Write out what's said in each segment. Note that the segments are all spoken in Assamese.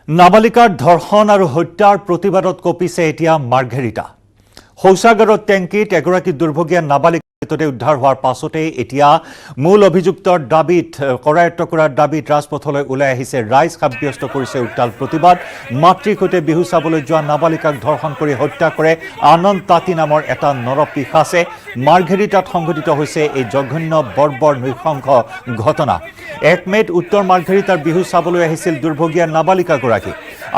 নাবালিকাৰ ধৰ্ষণ আৰু হত্যাৰ প্ৰতিবাদত কঁপিছে এতিয়া মাৰ্ঘেৰিটা। শৌচাগাৰৰ টেংকিত এগৰাকী দুৰ্ভগীয়া নাবালিকাৰ মৃতদেহ উদ্ধাৰ হোৱাৰ পাছতে এতিয়া মূল অভিযুক্তৰ দাবীত কৰায়ত্ব কৰাৰ দাবীত ৰাজপথলৈ ওলাই আহিছে ৰাইজ। সাব্যস্ত কৰিছে উত্তাল প্ৰতিবাদ। মাতৃৰ সৈতে বিহু চাবলৈ যোৱা নাবালিকাক ধৰ্ষণ কৰি হত্যা কৰে আনন্দ তাঁতী নামৰ এটা নৰপিশাচে। মাৰ্ঘেৰিটাত সংঘটিত হৈছে এই জঘন্য বৰ্বৰ নৃশংস ঘটনা। 1 মে'ত উত্তৰ মাৰ্ঘেৰিটাৰ বিহু চাবলৈ আহিছিল দুৰ্ভগীয়া নাবালিকাগৰাকী।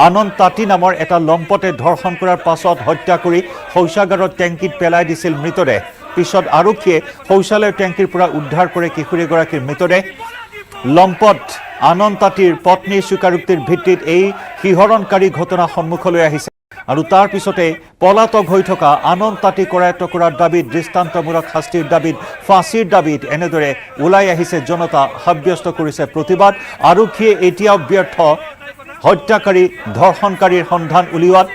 আনন্দ তাঁতী নামৰ এটা লম্পটে ধৰ্ষণ কৰাৰ পাছত হত্যা কৰি শৌচাগাৰৰ টেংকিত পেলাই দিছিল মৃতদেহ। পিছত আৰক্ষীয়ে শৌচালয়ৰ টেংকিৰ পৰা উদ্ধাৰ কৰে কিশোৰীগৰাকীৰ মৃতদেহ। লম্পট আনন্দ তাঁতীৰ পত্নীৰ স্বীকাৰোক্তিৰ ভিত্তিত এই শিহৰণকাৰী ঘটনা সন্মুখলৈ আহিছে আৰু তাৰ পিছতে পলাতক হৈ থকা আনন্দ তাঁতী কৰায়ত্ব কৰাৰ দাবীত, দৃষ্টান্তমূলক শাস্তিৰ দাবীত, ফাঁচীৰ দাবীত এনেদৰে ওলাই আহিছে জনতা। সাব্যস্ত কৰিছে প্ৰতিবাদ। আৰক্ষীয়ে এতিয়াও ব্যৰ্থ হত্যাকাৰী ধৰ্ষণকাৰীৰ সন্ধান উলিওৱাত।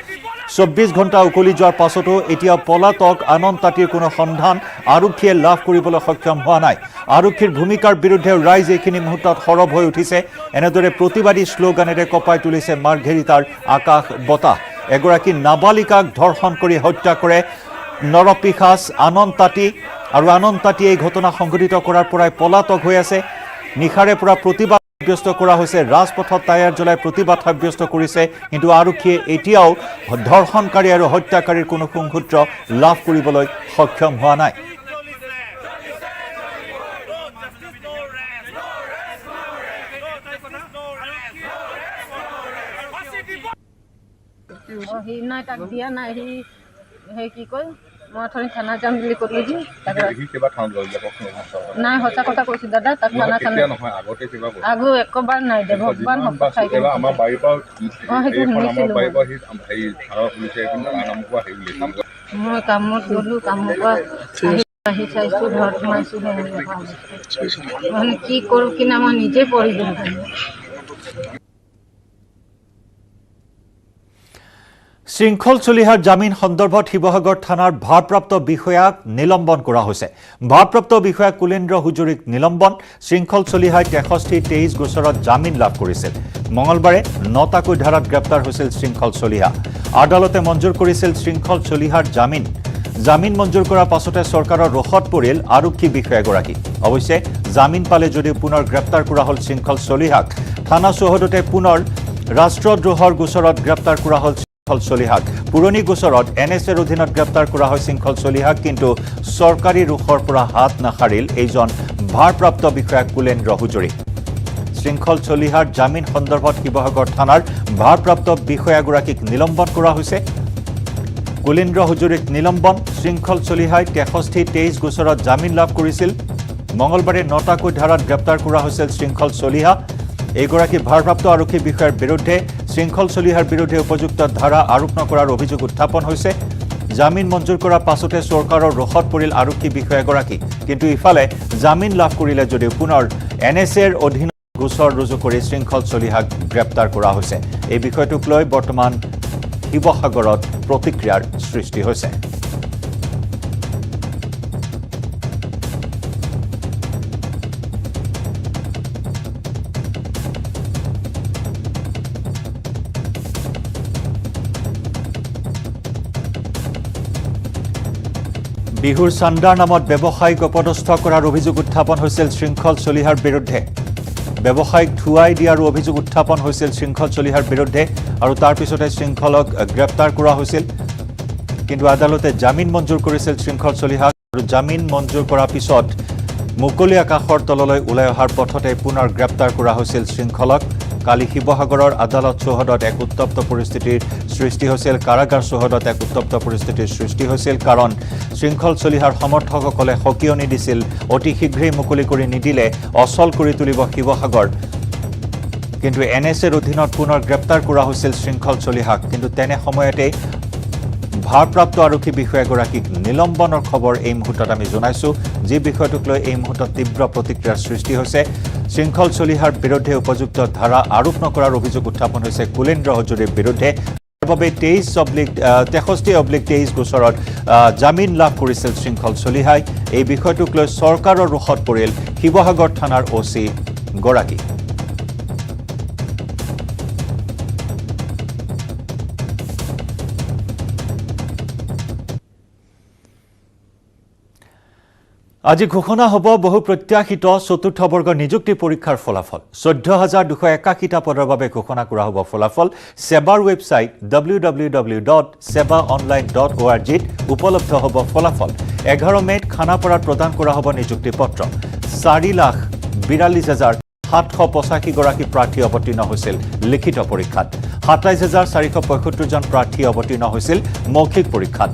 24 ঘণ্টা উকলি যোৱাৰ পাছতো এতিয়াও পলাতক আনন্দ তাঁতীৰ কোনো সন্ধান আৰক্ষীয়ে লাভ কৰিবলৈ সক্ষম হোৱা নাই। আৰক্ষীৰ ভূমিকাৰ বিৰুদ্ধে ৰাইজ এইখিনি মুহূৰ্তত সৰব হৈ উঠিছে। এনেদৰে প্ৰতিবাদী শ্লোগানেৰে কঁপাই তুলিছে মাৰ্ঘেৰিটাৰ আকাশ বতাহ। এগৰাকী নাবালিকাক ধৰ্ষণ কৰি হত্যা কৰে নৰপিশাচ আনন্দ তাঁতী, আৰু আনন্দ তাঁতী এই ঘটনা সংঘটিত কৰাৰ পৰাই পলাতক হৈ আছে। নিশাৰে পৰা প্ৰতিবাদ সাব্যস্ত কৰা হৈছে। ৰাজপথত টায়াৰ জ্বলাই প্ৰতিবাদ সাব্যস্ত কৰিছে, কিন্তু আৰক্ষীয়ে এতিয়াও ধৰ্ষণকাৰী আৰু হত্যাকাৰীৰ কোনো সংসূত্ৰ লাভ কৰিবলৈ সক্ষম হোৱা নাই। মই অথনি থানা যাম বুলি ক'লো যে নাই, সঁচা কথা কৈছোঁ দাদা। তাক থানা আগো একবাৰ নাই দে, ভগৱান মই কামত গ'লোঁ, কামৰ পৰা আহি চাইছোঁ, ঘৰত সোমাইছোঁ, মানে কি কৰোঁ কিনা মই নিজে পঢ়ি দিলোঁ। শৃংখল চলিহাৰ জামিন সন্দৰ্ভত শিৱসাগৰ থানাৰ ভাৰপ্ৰাপ্ত বিষয়াক নিলম্বন কৰা হৈছে। ভাৰপ্ৰাপ্ত বিষয়া কুলেন্দ্ৰ হুজুৰীক নিলম্বন। শৃংখল চলিহাই 63-23 গোচৰত জামিন লাভ কৰিছিল। মঙলবাৰে 9টাকৈ ধাৰাত গ্ৰেপ্তাৰ হৈছিল শৃংখল চলিহা। আদালতে মঞ্জুৰ কৰিছিল শৃংখল চলিহাৰ জামিন। জামিন মঞ্জুৰ কৰাৰ পাছতে চৰকাৰৰ ৰোষত পৰিল আৰক্ষী বিষয়াগৰাকী। অৱশ্যে জামিন পালে যদিও পুনৰ গ্ৰেপ্তাৰ কৰা হ'ল শৃংখল চলিহাক। থানা চৌহদতে পুনৰ ৰাষ্ট্ৰদ্ৰোহৰ গোচৰত গ্ৰেপ্তাৰ কৰা হ'ল শৃংখল চলিহাক। পুৰণি গোচৰত NSAৰ অধীনত গ্ৰেপ্তাৰ কৰা হয় শৃংখল চলিহাক, কিন্তু চৰকাৰী ৰোষৰ পৰা হাত নাসাৰিল এইজন ভাৰপ্ৰাপ্ত বিষয়া কুলেন্দ্ৰ হুজুৰী। শৃংখল চলিহাৰ জামিন সন্দৰ্ভত শিৱসাগৰ থানাৰ ভাৰপ্ৰাপ্ত বিষয়াগৰাকীক নিলম্বন কৰা হৈছে। কুলেন্দ্ৰ হুজুৰীক নিলম্বন। শৃংখল চলিহাই 63-23 গোচৰত জামিন লাভ কৰিছিল। মঙলবাৰে 9টাকৈ ধাৰাত গ্ৰেপ্তাৰ কৰা হৈছিল শৃংখল চলিহা। এইগৰাকী ভাৰপ্ৰাপ্ত আৰক্ষী বিষয়াৰ বিৰুদ্ধে শৃংখল চলিহাৰ বিৰুদ্ধে উপযুক্ত ধাৰা আৰোপ নকৰাৰ অভিযোগ উত্থাপন হৈছে। জামিন মঞ্জুৰ কৰাৰ পাছতে চৰকাৰৰ ৰোষত পৰিল আৰক্ষী বিষয়াগৰাকী, কিন্তু ইফালে জামিন লাভ কৰিলে যদিও পুনৰ NSAৰ অধীনত গোচৰ ৰুজু কৰি শৃংখল চলিহাক গ্ৰেপ্তাৰ কৰা হৈছে। এই বিষয়টোক লৈ বৰ্তমান শিৱসাগৰত প্ৰতিক্ৰিয়াৰ সৃষ্টি হৈছে। বিহুৰ চান্দাৰ নামত ব্যৱসায়িক অপদস্থ কৰাৰ অভিযোগ উত্থাপন হৈছিল শৃংখল চলিহাৰ বিৰুদ্ধে। ব্যৱসায়িক ধুৱাই দিয়াৰ অভিযোগ উত্থাপন হৈছিল শৃংখল চলিহাৰ বিৰুদ্ধে, আৰু তাৰ পিছতে শৃংখলক গ্ৰেপ্তাৰ কৰা হৈছিল। কিন্তু আদালতে জামিন মঞ্জুৰ কৰিছিল শৃংখল চলিহাক, আৰু জামিন মঞ্জুৰ কৰাৰ পিছত মুকলি আকাশৰ তললৈ ওলাই অহাৰ পথতে পুনৰ গ্ৰেপ্তাৰ কৰা হৈছিল শৃংখলক। কালি শিৱসাগৰৰ আদালত চৌহদত এক উত্তপ্ত পৰিস্থিতিৰ সৃষ্টি হৈছিল। কাৰাগাৰ চৌহদত এক উত্তপ্ত পৰিস্থিতিৰ সৃষ্টি হৈছিল, কাৰণ শৃংখল চলিহাৰ সমৰ্থকসকলে সকিয়নি দিছিল অতি শীঘ্ৰেই মুকলি কৰি নিদিলে অচল কৰি তুলিব শিৱসাগৰ। কিন্তু NSAৰ অধীনত পুনৰ গ্ৰেপ্তাৰ কৰা হৈছিল শৃংখল চলিহাক। কিন্তু তেনে সময়তে ভাৰপ্ৰাপ্ত আৰক্ষী বিষয়াগৰাকীক নিলম্বনৰ খবৰ এই মুহূৰ্তত আমি জনাইছোঁ, যি বিষয়টোক লৈ এই মুহূৰ্তত তীব্ৰ প্ৰতিক্ৰিয়াৰ সৃষ্টি হৈছে। শৃংখল চলিহাৰ বিৰুদ্ধে উপযুক্ত ধাৰা আৰোপ নকৰাৰ অভিযোগ উত্থাপন হৈছে কুলেন্দ্ৰ হুজুৰীৰ বিৰুদ্ধে। বাবে 63-23 গোচৰত জামিন লাভ কৰিছিল শৃংখল চলিহাই। এই বিষয়টোক লৈ চৰকাৰৰ ৰোষত পৰিল শিৱসাগৰ থানাৰ OC গৰাকী। আজি ঘোষণা হ'ব বহু প্ৰত্যাশিত চতুৰ্থ বৰ্গৰ নিযুক্তি পৰীক্ষাৰ ফলাফল ১৪,২৮১টা পদৰ বাবে ঘোষণা কৰা হ'ব ফলাফল সেবাৰ ৱেবছাইট www.sebaonline.org ত উপলব্ধ হ'ব ফলাফল 11 মেত খানাপাৰাত প্ৰদান কৰা হ'ব নিযুক্তি পত্ৰ 4,42,785 গৰাকী প্ৰাৰ্থী অৱতীৰ্ণ হৈছিল লিখিত পৰীক্ষাত ২৭,৪৭৫ জন প্ৰাৰ্থী অৱতীৰ্ণ হৈছিল মৌখিক পৰীক্ষাত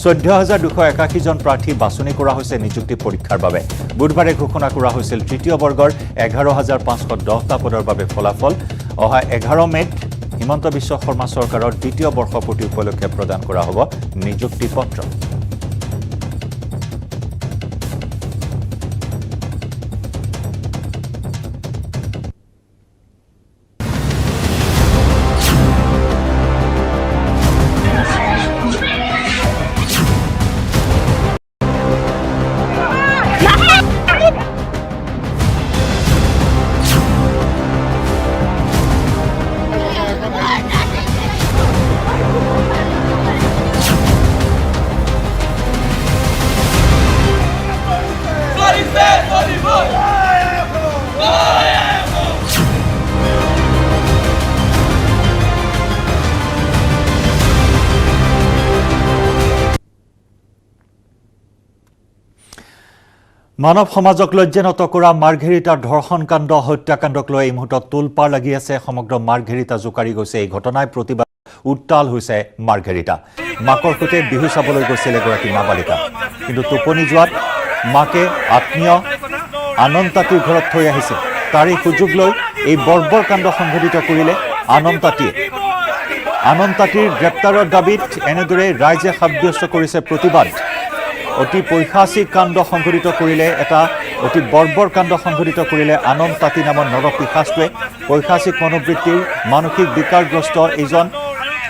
১৪,২৮১ জন প্ৰাৰ্থী বাছনি কৰা হৈছে নিযুক্তি পৰীক্ষাৰ বাবে বুধবাৰে ঘোষণা কৰা হৈছিল তৃতীয় বৰ্গৰ ১১,৫১০টা পদৰ বাবে ফলাফল অহা 11 মেত হিমন্ত বিশ্ব শৰ্মা চৰকাৰৰ দ্বিতীয় বৰ্ষপূৰ্তি উপলক্ষে প্ৰদান কৰা হ'ব নিযুক্তি পত্ৰ মানৱ সমাজক লজ্জানত কৰা মাৰ্ঘেৰিটাৰ ধৰ্ষণকাণ্ড হত্যাকাণ্ডক লৈ এই মুহূৰ্তত তোলপাৰ লাগি আছে সমগ্ৰ মাৰ্ঘেৰিটা জোকাৰি গৈছে এই ঘটনাই প্ৰতিবাদ উত্তাল হৈছে মাৰ্ঘেৰিটা মাকৰ সৈতে বিহু চাবলৈ গৈছিল এগৰাকী নাবালিকা কিন্তু টোপনি যোৱাত মাকে আত্মীয় আনন্তাতীৰ ঘৰত থৈ আহিছিল তাৰে সুযোগ লৈ এই বৰ্বৰ কাণ্ড সংঘটিত কৰিলে আনন্তাতীৰ গ্ৰেপ্তাৰৰ দাবীত এনেদৰে ৰাইজে সাব্যস্ত কৰিছে প্ৰতিবাদ অতি পৈশাচিক কাণ্ড সংঘটিত কৰিলে এটা অতি বৰ্বৰ কাণ্ড সংঘটিত কৰিলে আনন্তাতী নামৰ নৰপিশাচটোৱে পৈশাচিক মনোবৃত্তিৰ মানসিক বিকাৰগ্ৰস্ত এইজন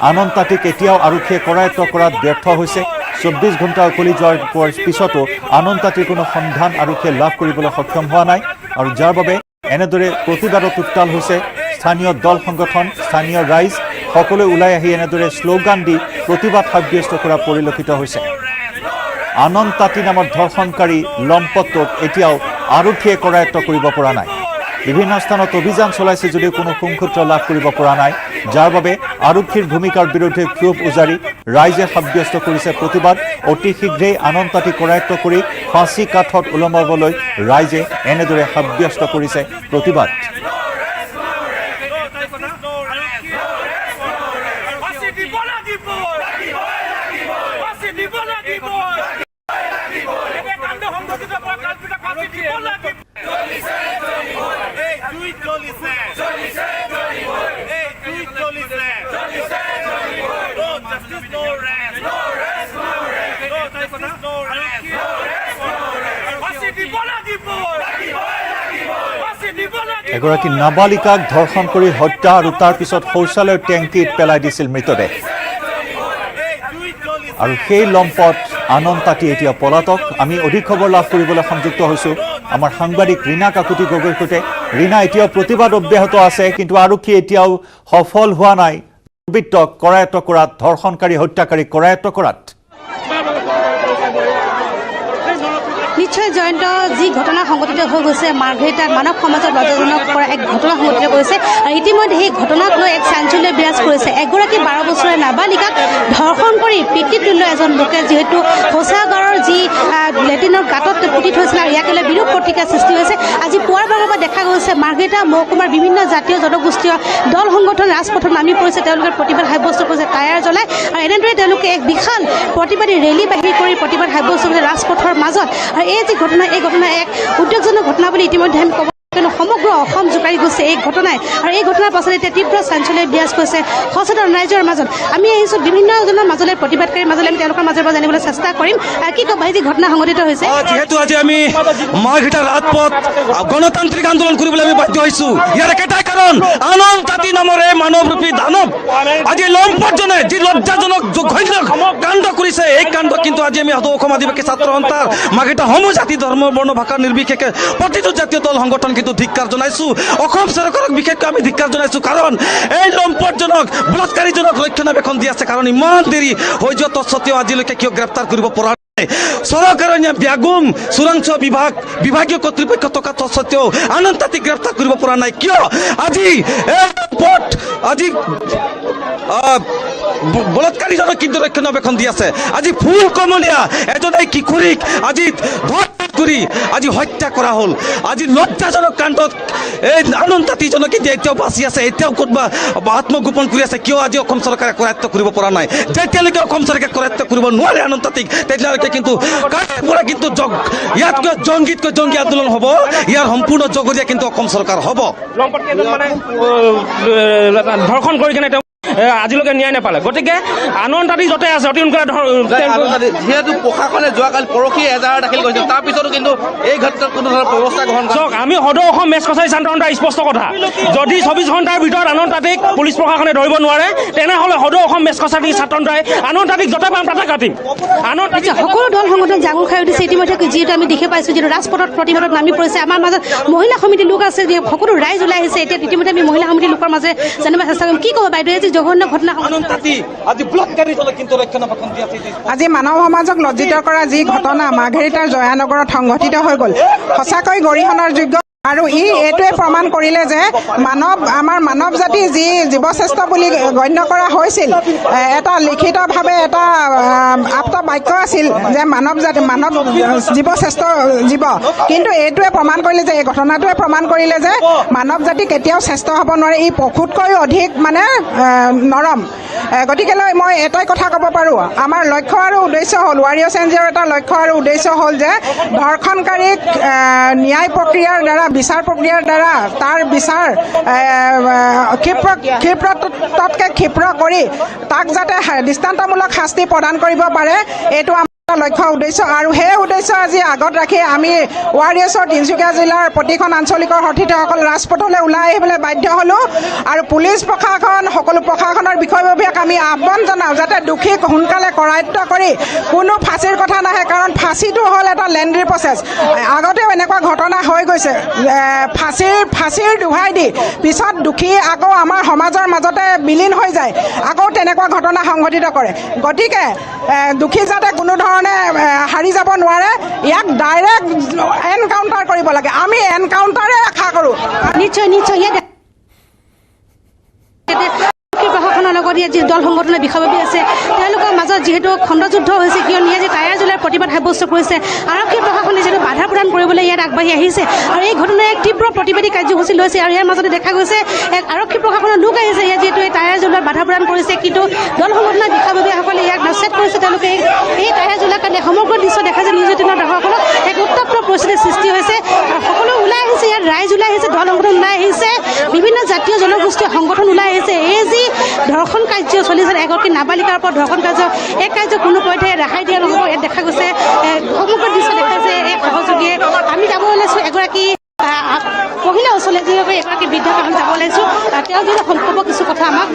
আনন্তাতীক এতিয়াও আৰক্ষীয়ে কৰায়ত্ব কৰাত ব্যৰ্থ হৈছে ২৪ ঘণ্টা উকলি যোৱাৰ পিছতো আনন্তাতীৰ কোনো সন্ধান আৰক্ষীয়ে লাভ কৰিবলৈ সক্ষম হোৱা নাই আৰু যাৰ বাবে এনেদৰে প্ৰতিবাদত উত্তাল হৈছে স্থানীয় দল সংগঠন স্থানীয় ৰাইজ সকলোৱে ওলাই আহি এনেদৰে শ্লোগান দি প্ৰতিবাদ সাব্যস্ত কৰা পৰিলক্ষিত হৈছে আনন্তাতী নামৰ ধৰ্ষণকাৰী লম্পটটোক এতিয়াও আৰক্ষীয়ে কৰায়ত্ব কৰিব পৰা নাই বিভিন্ন স্থানত অভিযান চলাইছে যদিও কোনো সুংসূত্ৰ লাভ কৰিব পৰা নাই যাৰ বাবে আৰক্ষীৰ ভূমিকাৰ বিৰুদ্ধে ক্ষোভ উজাৰি ৰাইজে সাব্যস্ত কৰিছে প্ৰতিবাদ অতি শীঘ্ৰেই আনন্তাতী কৰায়ত্ব কৰি ফাঁচী কাঠত ওলমাবলৈ ৰাইজে এনেদৰে সাব্যস্ত কৰিছে প্ৰতিবাদ এগৰাকী নাবালিকাক ধৰ্ষণ কৰি হত্যা আৰু তাৰ পিছত শৌচালয়ৰ টেংকিত পেলাই দিছিল মৃতদেহ আৰু সেই লম্পট আনন্তাতী এতিয়া পলাতক আমি অধিক খবৰ লাভ কৰিবলৈ সংযুক্ত হৈছো আমাৰ সাংবাদিক ৰীনা কাকুতি গগৈৰ সৈতে ৰীনা এতিয়াও প্ৰতিবাদ অব্যাহত আছে কিন্তু আৰক্ষী এতিয়াও সফল হোৱা নাই দুৰ্বৃত্তক কৰায়ত্ব কৰাত ধৰ্ষণকাৰী হত্যাকাৰীক কৰায়ত্ব কৰাত নিশ্চয় জয়ন্ত যি ঘটনা সংঘটিত হৈ গৈছে মাৰ্ঘেৰিটাত মানৱ সমাজক লজ্জাজনক কৰা এক ঘটনা সংঘটিত কৰিছে আৰু ইতিমধ্যে সেই ঘটনাক লৈ এক চাঞ্চল্য বিৰাজ কৰিছে এগৰাকী ১২ বছৰীয়া নাবালিকাক ধৰ্ষণ কৰি পিতৃতুল্য এজন লোকে যিহেতু শৌচাগাৰৰ যি লেট্ৰিনৰ গাঁতত পুতি থৈছিল আৰু ইয়াক লৈ বিৰূপ প্ৰতিক্ৰিয়াৰ সৃষ্টি হৈছে আজি পুৱাৰ ভাগৰ পৰা দেখা গৈছে মাৰ্ঘেৰিটা মহকুমাৰ বিভিন্ন জাতীয় জনগোষ্ঠীয় দল সংগঠন ৰাজপথত নামি পৰিছে তেওঁলোকে প্ৰতিবাদ সাব্যস্ত কৰিছে টায়াৰ জ্বলাই আৰু এনেদৰে তেওঁলোকে এক বিশাল প্ৰতিবাদী ৰেলী বাহিৰ কৰি প্ৰতিবাদ সাব্যস্ত কৰিছে ৰাজপথৰ মাজত আৰু এই যি ঘটনা এই ঘটনা এক উদ্বেগজনক ঘটনা বুলি ইতিমধ্যে আমি ক'ব কিন্তু সমগ্ৰ অসম জোকাৰি গৈছে এই ঘটনাই আৰু এই ঘটনাৰ পাছত এতিয়া তীব্ৰ চাঞ্চল্য বিৰাজ কৰিছে সচেতন ৰাইজৰ মাজত আমি আহিছোঁ বিভিন্নজনৰ মাজলৈ প্ৰতিবাদকাৰীৰ মাজলৈ আমি তেওঁলোকৰ মাজৰ পৰা জানিবলৈ চেষ্টা কৰিম কি ক'ব এই যি ঘটনা সংঘটিত হৈছে যিহেতু আজি আমি মাৰ্ঘেৰিটা ৰাজপথ গণতান্ত্ৰিক আন্দোলন কৰিবলৈ আমি বাধ্য হৈছোঁ ইয়াৰ একেটাই কাৰণ আনন্তাতী নামৰে মানৱৰূপী দানৱ আজি লম্পটজনে যি লজ্জাজনক জঘন্য কাণ্ড কৰিছে এই কাণ্ড কিন্তু আজি আমি অসম আদিবাসী ছাত্ৰ সন্থাৰ মাৰ্ঘেৰিটা সমূহ জাতি ধৰ্ম বৰ্ণ ভাষা নিৰ্বিশেষে প্ৰতিটো জাতীয় দল সংগঠন কিন্তু ধিক্কাৰ জনাইছোঁ অসম চৰকাৰক বিশেষকৈ আমি ধিক্কাৰ জনাইছোঁ কাৰণ এই লম্পটজনক বলৎকাৰীজনক ৰক্ষণাবেক্ষণ দি আছে কাৰণ ইমান দেৰি হৈ যোৱা তৎসত্ত্বেও আজিলৈকে কিয় গ্ৰেপ্তাৰ কৰিব পৰা চৰকাৰে ব্যাগুম চোৰাংচোৱা বিভাগীয় কৰ্তৃপক্ষ থকা স্বত্তেও আনন্দ তাঁতীক গ্ৰেপ্তাৰ কৰিব পৰা নাই কিয় আজি আজি বলৎকাৰীজনক কিন্তু ৰক্ষণাবেক্ষণ দি আছে আজি ফুল কমলীয়া এজনাই কিশোৰীক আজি কৰি আজি হত্যা কৰা হ'ল আজি লজ্জাজনক কাণ্ডত এই আনন্দ তাঁতীজনক এতিয়াও বাচি আছে এতিয়াও ক'তবা আত্মগোপন কৰি আছে কিয় আজি অসম চৰকাৰে কৰায়ত্ব কৰিব পৰা নাই যেতিয়ালৈকে অসম চৰকাৰে কৰায়ত্ব কৰিব নোৱাৰে আনন্দ তাঁতীক তেতিয়ালৈকে কিন্তু পৰা কিন্তু ইয়াতকৈ জংগী আন্দোলন হ'ব ইয়াৰ সম্পূৰ্ণ জগৰীয়া কিন্তু অসম চৰকাৰ হ'ব ধৰ্ষণ কৰি কেনে আজিলৈকে ন্যায় নাপালে গতিকে আনন্দ তাঁতী য'তে আছে অতি সোনকালে যিহেতু প্ৰশাসনে যোৱাকালি পৰহি এজাহাৰ দাখিল কৰিছিল তাৰপিছতো কিন্তু এই ক্ষেত্ৰত কোনো ধৰণৰ ব্যৱস্থা গ্ৰহণ চাওক আমি সদৌ অসম মেচ কছাৰী ছাত্ৰসন্থাৰ স্পষ্ট কথা যদি 24 ঘণ্টাৰ ভিতৰত আনন্দ তাঁতীক পুলিচ প্ৰশাসনে ধৰিব নোৱাৰে তেনেহ'লে সদৌ অসম মেচ কছাৰী ছাত্ৰসন্থাই আনন্দ তাঁতীক য'তে পাম তাতে কাটিম আনন্দ তাঁতী সকলো দল সংগঠন জাগৰণ খাই উঠিছে ইতিমধ্যে যিহেতু আমি দেখি পাইছোঁ যিহেতু ৰাজপথত প্ৰতিবাদত নামি পৰিছে আমাৰ মাজত মহিলা সমিতিৰ লোক আছে সকলো ৰাইজ ওলাই আহিছে এতিয়া ইতিমধ্যে আমি মহিলা সমিতিৰ লোকৰ মাজে জানিব চেষ্টা কৰিম কি ক'ব বাইদেউ আজি জঘন্য ঘটনা আজি মানৱ সমাজক লজ্জিত কৰা যি ঘটনা মাৰ্ঘেৰিটাৰ জয়ানগৰত সংঘটিত হৈ গ'ল সঁচাকৈ গৰিহণাৰ যোগ্য আৰু এইটোৱে প্ৰমাণ কৰিলে যে আমাৰ মানৱ জাতি যি জীৱশ্ৰেষ্ঠ বুলি গণ্য কৰা হৈছিল এটা লিখিতভাৱে এটা আপ্ত বাক্য আছিল যে মানৱ জীৱশ্ৰেষ্ঠ জীৱ কিন্তু এইটোৱে প্ৰমাণ কৰিলে যে এই ঘটনাটোৱে প্ৰমাণ কৰিলে যে মানৱ জাতি কেতিয়াও শ্ৰেষ্ঠ হ'ব নোৱাৰে ই পশুতকৈও অধিক মানে নৰম গতিকেলৈ মই এটাই কথা ক'ব পাৰোঁ আমাৰ লক্ষ্য আৰু উদ্দেশ্য হ'ল ৱাৰিয়ৰ্ছ এনজিঅ'ৰ এটা লক্ষ্য আৰু উদ্দেশ্য হ'ল যে ধৰ্ষণকাৰীক ন্যায় প্ৰক্ৰিয়াৰ দ্বাৰা বিচাৰ প্ৰক্ৰিয়াৰ দ্বাৰা তাৰ বিচাৰ ক্ষীপ্ৰ কৰি তাক যাতে দৃষ্টান্তমূলক শাস্তি প্ৰদান কৰিব পাৰে এইটো লক্ষ্য উদ্দেশ্য আৰু সেই উদ্দেশ্য আজি আগত ৰাখি আমি ৱাৰিয়ৰ্ছৰ তিনিচুকীয়া জিলাৰ প্ৰতিখন আঞ্চলিকৰ সতীৰ্থসকল ৰাজপথলৈ ওলাই আহিবলৈ বাধ্য হ'লোঁ আৰু পুলিচ প্ৰশাসন সকলো প্ৰশাসনৰ বিষয়ববীয়াক আমি আহ্বান জনাওঁ যাতে দোষীক সোনকালে কৰায়ত্ব কৰি কোনো ফাঁচীৰ কথা নাহে কাৰণ ফাঁচীটো হ'ল এটা লেণ্ডৰি প্ৰচেছ আগতেও এনেকুৱা ঘটনা হৈ গৈছে ফাঁচীৰ দোহাই দি পিছত দোষী আকৌ আমাৰ সমাজৰ মাজতে বিলীন হৈ যায় আকৌ তেনেকুৱা ঘটনা সংঘটিত কৰে গতিকে দোষী যাতে কোনো হাৰি যাব নোৱাৰে ইয়াক ডাইৰেক্ট এনকাউণ্টাৰ কৰিব লাগে আমি এনকাউণ্টাৰে আশা কৰোঁ নিশ্চয় প্ৰশাসনৰ লগত ইয়াত যি দল সংগঠনৰ বিষয়ববী আছে তেওঁলোকৰ মাজত যিহেতু খণ্ডযুদ্ধ হৈছে কিয়নো ইয়াত টায়াৰ জ্বলাই প্ৰতিবাদ সাব্যস্ত কৰিছে আৰক্ষী প্ৰশাসনে যিহেতু বাধা প্ৰদান কৰিবলৈ ইয়াত আগবাঢ়ি আহিছে আৰু এই ঘটনাই এক তীব্ৰ প্ৰতিবাদী কাৰ্যসূচী লৈছে আৰু ইয়াৰ মাজতে দেখা গৈছে এক আৰক্ষী প্ৰশাসনৰ লোক আহিছে ইয়াত যিহেতু এই টায়াৰ জ্বলোৱাত বাধা প্ৰদান কৰিছে কিন্তু দল সংগঠনৰ বিষয়ববীয়াসকলে ইয়াক নচেত কৰিছে তেওঁলোকে এই টায়াৰ জ্বলোৱাৰ কাৰণে সমগ্ৰ দৃশ্য দেখা যায় নিউজ 18 দৰ্শকসকলক এক উত্তপ্ত পৰিস্থিতিৰ সৃষ্টি হৈছে আৰু সকলো ওলাই আহিছে ইয়াত ৰাইজ ওলাই আহিছে দল সংগঠন ওলাই আহিছে বিভিন্ন জাতীয় জনগোষ্ঠীয় সংগঠন ওলাই আহিছে এই যি ধৰ্ষণ কাৰ্য চলিছে এগৰাকী নাবালিকাৰ ওপৰত ধৰ্ষণ কাৰ্য এই কাৰ্য কোনো পধ্যে ৰেহাই দিয়া নহ'ব ইয়াত দেখা গৈছে সমগ্ৰ দৃশ্য দেখা গৈছে এই সহযোগীয়ে আমি যাব ওলাইছোঁ এগৰাকী মহিলা ওচৰলৈ যিহেতু এগৰাকী বৃদ্ধ আমি যাব ওলাইছোঁ তেওঁ যিহেতু সম্ভৱ কিছু কথা আমাক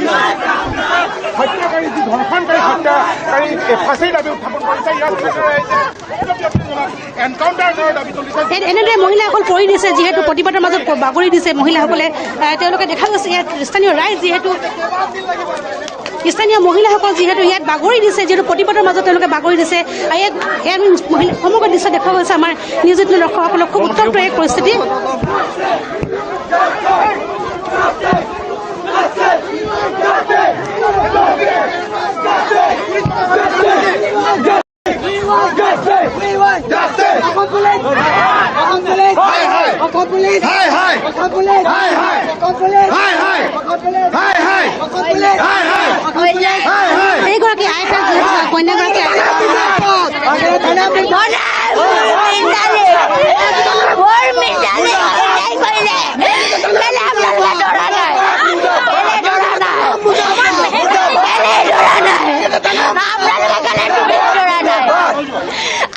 এনেদৰে মহিলাসকল পৰি দিছে যিহেতু প্ৰতিবাদৰ মাজত বাগৰি দিছে মহিলাসকলে তেওঁলোকে দেখা গৈছে ইয়াত স্থানীয় ৰাইজ যিহেতু স্থানীয় মহিলাসকল যিহেতু ইয়াত বাগৰি দিছে যিহেতু প্ৰতিবাদৰ মাজত তেওঁলোকে বাগৰি দিছে আৰু ইয়াত সমগ্ৰ দৃশ্য দেখা গৈছে আমাৰ নিউজ 18 দৰ্শকসকলক খুব উত্তপ্ত এক পৰিস্থিতি এইগৰাকী আইতা কন্যাগৰাকী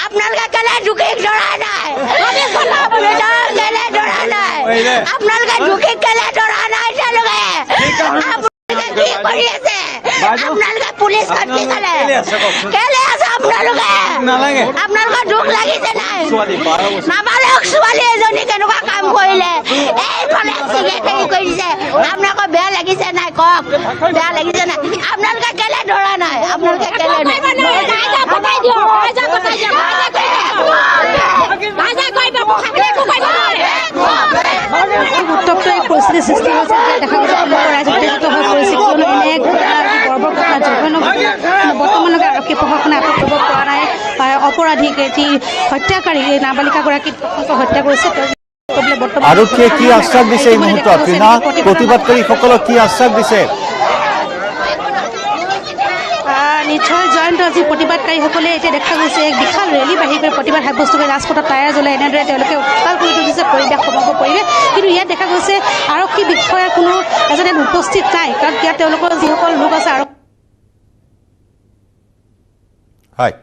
আপোনালোকে কেলে দুখীক ধৰা নাই আপোনালোকে দুখীক কেলে ধৰা নাই কি কৰি আছে আপোনালোকে পুলিচ কেলে আছে আপোনালোকৰ দুখ লাগিছে নাই নাবালক ছোৱালী এজনী কেনেকুৱা কাম কৰিলে এইফালে চিগাৰেট কৰিছে আপোনালোকৰ বেয়া লাগিছে নাই কওক বেয়া লাগিছে নাই আপোনালোকে কেলে ধৰা নাই আপোনালোকে কেলে নাই পৰিস্থিতিৰ সৃষ্টি হৈছে যে দেখা গৈছে সমগ্ৰ ৰাইজ উত্তেজিত হৈ পৰিছে কিয়নো এনে এক ঘটনা যি বৰ্বৰ ঘটনা জঘন্য ঘটনা বৰ্তমানলৈকে আৰক্ষী প্ৰশাসনে আটক কৰিব পৰা নাই অপৰাধীক যি হত্যাকাৰী এই নাবালিকাগৰাকীক হত্যা কৰিছে আৰক্ষীয়ে কি আশ্বাস দিছে এই মুহূৰ্তত ৰীনা প্ৰতিবাদকাৰীসকলক কি আশ্বাস দিছে নিশ্চয় জয়ন্ত আজি প্ৰতিবাদকাৰীসকলে এতিয়া দেখা গৈছে এক বিশাল ৰেলী বাহিৰ কৰি প্ৰতিবাদ সাব্যস্ত কৰি ৰাজপথত টায়াৰ জ্বলাই এনেদৰে তেওঁলোকে উত্তাল কৰি তুলিছে পৰিৱেশ সমগ্ৰ পৰিৱেশ কিন্তু ইয়াত দেখা গৈছে আৰক্ষী বিষয়াৰ কোনো এজন ইয়াত উপস্থিত নাই কাৰণ ইয়াত তেওঁলোকৰ যিসকল লোক আছে হয়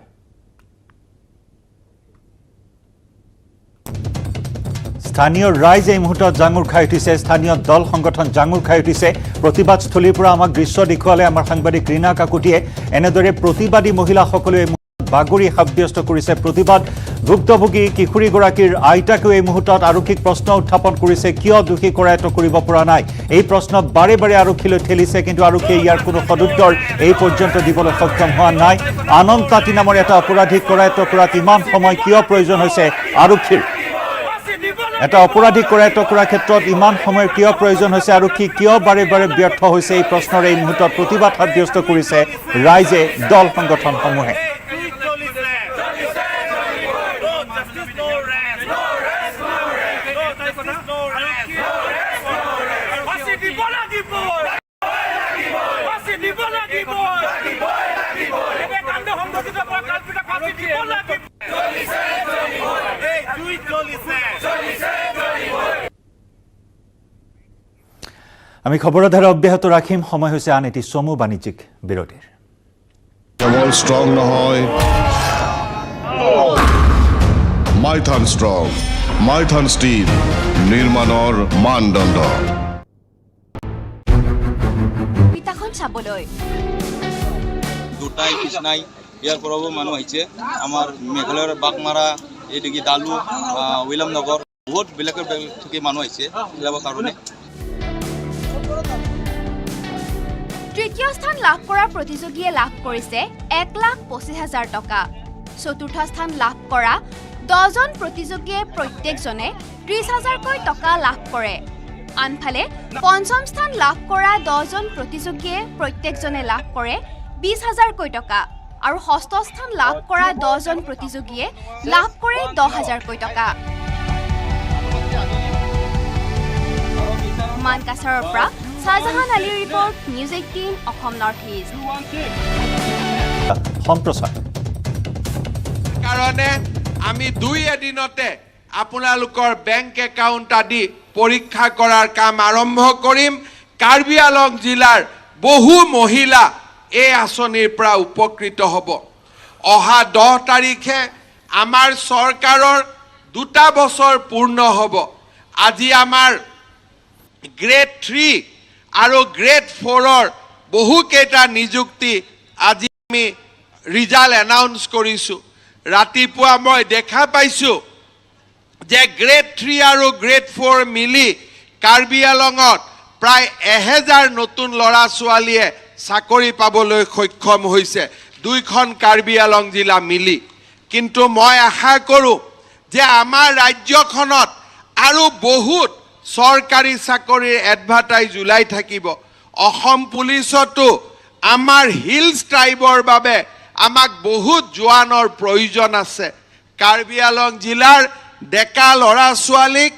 স্থানীয় ৰাইজ এই মুহূৰ্তত জাঙুৰ খাই উঠিছে স্থানীয় দল সংগঠন জাঙুৰ খাই উঠিছে প্ৰতিবাদস্থলীৰ পৰা আমাক দৃশ্য দেখুৱালে আমাৰ সাংবাদিক ৰীনা কাকুতিয়ে এনেদৰে প্ৰতিবাদী মহিলাসকলে এই মুহূৰ্তত বাগৰি সাব্যস্ত কৰিছে প্ৰতিবাদ ভুক্তভোগী কিশোৰীগৰাকীৰ আইতাকেও এই মুহূৰ্তত আৰক্ষীক প্ৰশ্ন উত্থাপন কৰিছে কিয় দোষী কৰায়ত্ব কৰিব পৰা নাই এই প্ৰশ্ন বাৰে বাৰে আৰক্ষীলৈ ঠেলিছে কিন্তু আৰক্ষীয়ে ইয়াৰ কোনো সদুত্তৰ এই পৰ্যন্ত দিবলৈ সক্ষম হোৱা নাই আনন্দ তাঁতী নামৰ এটা অপৰাধীক কৰায়ত্ব কৰাত ইমান সময় কিয় প্ৰয়োজন হৈছে আৰক্ষীৰ এটা অপৰাধীক কৰায়ত্ব কৰাৰ ক্ষেত্ৰত ইমান সময়ৰ কিয় প্ৰয়োজন হৈছে আৰক্ষী কিয় বাৰে বাৰে ব্যৰ্থ হৈছে এই প্ৰশ্নৰে এই মুহূৰ্তত প্ৰতিবাদ সাব্যস্ত কৰিছে ৰাইজে দল সংগঠনসমূহে আমি খবৰৰ ধাৰা অব্যাহত ৰাখিম সময় হৈছে আন এটি চমু বাণিজ্যিক বিৰতিৰ কেৱল ষ্ট্ৰং নহয় মাইথান ষ্ট্ৰং মাইথান ষ্টীল নিৰ্মাণৰ মানদণ্ড পিতাখন চাবলৈ দুটাই কৃষ্ণাই ইয়াৰ পৰাও মানুহ আহিছে আমাৰ মেঘালয়ৰ বাগমাৰা এইদিকে ডালু উইলামনগৰ বহুত বেলেগৰ থেকে মানুহ আহিছে খেলাবৰ কাৰণে তৃতীয় স্থান লাভ কৰা প্ৰতিযোগীয়ে লাভ কৰিছে 1,25,000 টকা চতুৰ্থ স্থান লাভ কৰা 10জন প্ৰতিযোগীয়ে প্ৰত্যেকজনে 30,000কৈ টকা লাভ কৰে আনফালে পঞ্চম স্থান লাভ কৰা 10জন প্ৰতিযোগীয়ে প্ৰত্যেকজনে লাভ কৰে 20,000কৈ টকা আৰু ষষ্ঠ স্থান লাভ কৰা 10জন প্ৰতিযোগীয়ে লাভ কৰে 10,000কৈ টকা মানকাছাৰৰ পৰা শাহজাহান আলীৰ report news 18 Assam north east সম্প্ৰচাৰ কাৰণে আমি 2 এদিনতে আপোনালোকৰ বেংক একাউণ্ট আদি পৰীক্ষা কৰাৰ কাম আৰম্ভ কৰিম কাৰ্বি আংলং জিলাৰ বহু মহিলা এই আঁচনিৰ পৰা উপকৃত হ'ব অহা 10 তাৰিখে আমাৰ চৰকাৰৰ 2 বছৰ পূৰ্ণ হ'ব আজি আমাৰ গ্ৰেড 3 আৰু গ্ৰেড 4ৰ বহুকেইটা নিযুক্তি আজি আমি ৰিজাল্ট এনাউন্স কৰিছোঁ ৰাতিপুৱা মই দেখা পাইছোঁ যে গ্ৰেড 3 আৰু গ্ৰেড 4 মিলি কাৰ্বি আংলঙত প্ৰায় 1000 নতুন ল'ৰা ছোৱালীয়ে চাকৰি পাবলৈ সক্ষম হৈছে দুইখন কাৰ্বি আংলং জিলা মিলি কিন্তু মই আশা কৰোঁ যে আমাৰ ৰাজ্যখনত আৰু বহুত চৰকাৰী চাকৰিৰ এডভাৰটাইজ ওলাই থাকিব অসম পুলিচতো আমাৰ হিলছ ট্ৰাইবৰ বাবে আমাক বহুত জোৱানৰ প্ৰয়োজন আছে কাৰ্বি আংলং জিলাৰ ডেকা ল'ৰা ছোৱালীক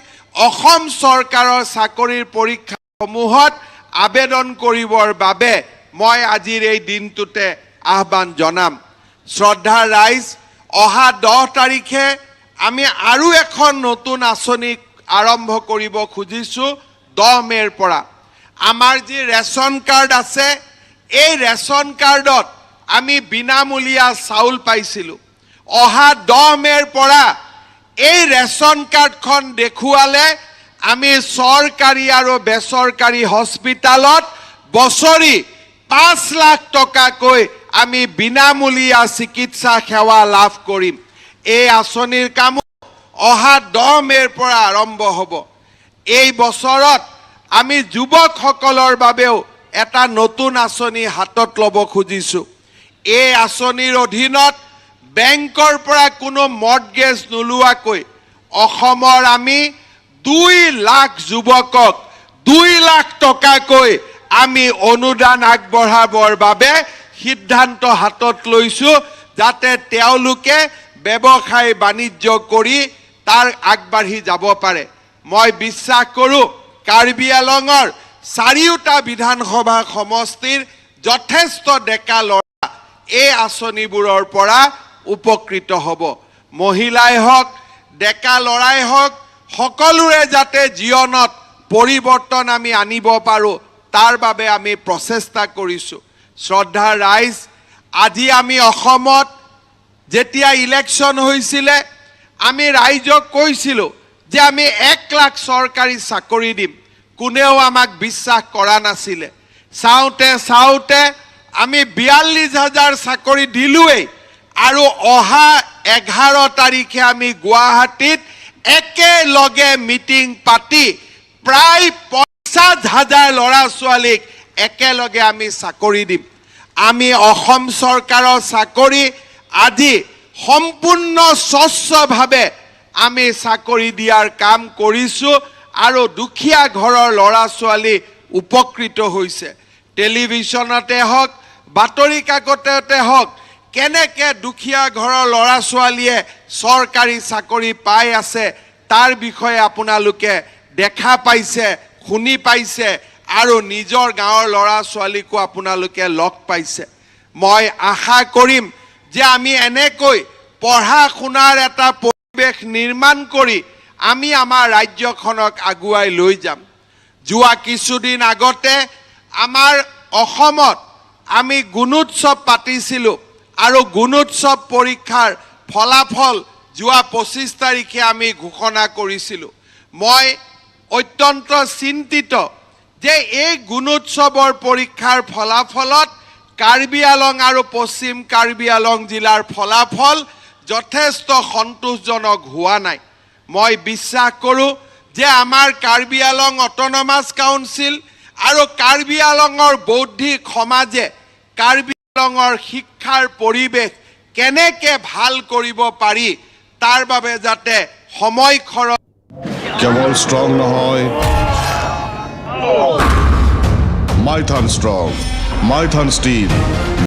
অসম চৰকাৰৰ চাকৰিৰ পৰীক্ষাসমূহত আবেদন কৰিবৰ বাবে মই আজিৰ এই দিনটোতে আহ্বান জনাম শ্ৰদ্ধা ৰাইজ অহা 10 তাৰিখে আমি আৰু এখন নতুন আঁচনি আৰম্ভ কৰিব খুজিছোঁ 10 মেৰ পৰা আমাৰ যি ৰেচন কাৰ্ড আছে এই ৰেচন কাৰ্ডত আমি বিনামূলীয়া চাউল পাইছিলোঁ অহা 10 মেৰ পৰা এই ৰেচন কাৰ্ডখন দেখুৱালে আমি চৰকাৰী আৰু বেচৰকাৰী হস্পিটালত বছৰি 5 লাখ টকাকৈ আমি বিনামূলীয়া চিকিৎসা সেৱা লাভ কৰিম এই আঁচনিৰ কাম অহা 10 মেৰ পৰা আৰম্ভ হ'ব এই বছৰত আমি যুৱকসকলৰ বাবেও এটা নতুন আঁচনি হাতত ল'ব খুজিছোঁ এই আঁচনিৰ অধীনত বেংকৰ পৰা কোনো মৰ্টগেজ নোলোৱাকৈ অসমৰ আমি 2 লাখ যুৱকক 2 লাখ টকাকৈ আমি অনুদান আগবঢ়াবৰ বাবে সিদ্ধান্ত হাতত লৈছো যাতে তেওঁলোকে ব্যৱসায় বাণিজ্য কৰি তাৰ আগবাঢ়ি যাব পাৰে মই বিশ্বাস কৰোঁ কাৰ্বি আলঙৰ 4টা বিধানসভা সমষ্টিৰ যথেষ্ট ডেকা ল'ৰা এই আঁচনিবোৰৰ পৰা উপকৃত হ'ব মহিলাই হওক ডেকা ল'ৰাই হওক সকলোৰে যাতে জীৱনত পৰিৱৰ্তন আমি আনিব পাৰোঁ তাৰ বাবে আমি প্ৰচেষ্টা কৰিছোঁ শ্ৰদ্ধা ৰাইজ আজি আমি অসমত যেতিয়া ইলেকশ্যন হৈছিলে আমি ৰাইজক কৈছিলোঁ যে আমি 1 লাখ চৰকাৰী চাকৰি দিম কোনেও আমাক বিশ্বাস কৰা নাছিলে চাওঁতে আমি 42,000 চাকৰি দিলোৱেই আৰু অহা 11 তাৰিখে আমি গুৱাহাটীত একেলগে মিটিং পাতি প্ৰায় 50,000 ল'ৰা ছোৱালীক একেলগে আমি চাকৰি দিম আমি অসম চৰকাৰৰ চাকৰি আজি সম্পূৰ্ণ স্বচ্ছভাৱে আমি চাকৰি দিয়াৰ কাম কৰিছোঁ আৰু দুখীয়া ঘৰৰ ল'ৰা ছোৱালী উপকৃত হৈছে টেলিভিছনতে হওক বাতৰি কাকততে হওক কেনেকৈ দুখীয়া ঘৰৰ ল'ৰা ছোৱালীয়ে চৰকাৰী চাকৰি পাই আছে তাৰ বিষয়ে আপোনালোকে দেখা পাইছে শুনি পাইছে আৰু নিজৰ গাঁৱৰ ল'ৰা ছোৱালীকো আপোনালোকে লগ পাইছে মই আশা কৰিম যে আমি এনেকৈ পঢ়া শুনাৰ এটা পৰিৱেশ নিৰ্মাণ কৰি আমি আমাৰ ৰাজ্যখনক আগুৱাই লৈ যাম যোৱা কিছুদিন আগতে আমাৰ অসমত আমি গুণোৎসৱ পাতিছিলোঁ আৰু গুণোৎসৱ পৰীক্ষাৰ ফলাফল যোৱা 25 তাৰিখে আমি ঘোষণা কৰিছিলোঁ মই অত্যন্ত চিন্তিত যে এই গুণোৎসৱৰ পৰীক্ষাৰ ফলাফলত কাৰ্বি আলং আৰু পশ্চিম কাৰ্বি আলং জিলাৰ ফলাফল যথেষ্ট সন্তোষজনক হোৱা নাই মই বিশ্বাস কৰোঁ যে আমাৰ কাৰ্বি আলং অট'নমাছ কাউন্সিল আৰু কাৰ্বি আলঙৰ বৌদ্ধিক সমাজে কাৰ্বি আলঙৰ শিক্ষাৰ পৰিৱেশ কেনেকৈ ভাল কৰিব পাৰি তাৰ বাবে যাতে সময় খৰচ কেৱল ষ্ট্ৰং নহয় মাইথান ষ্ট্ৰং মাইথান ষ্টীল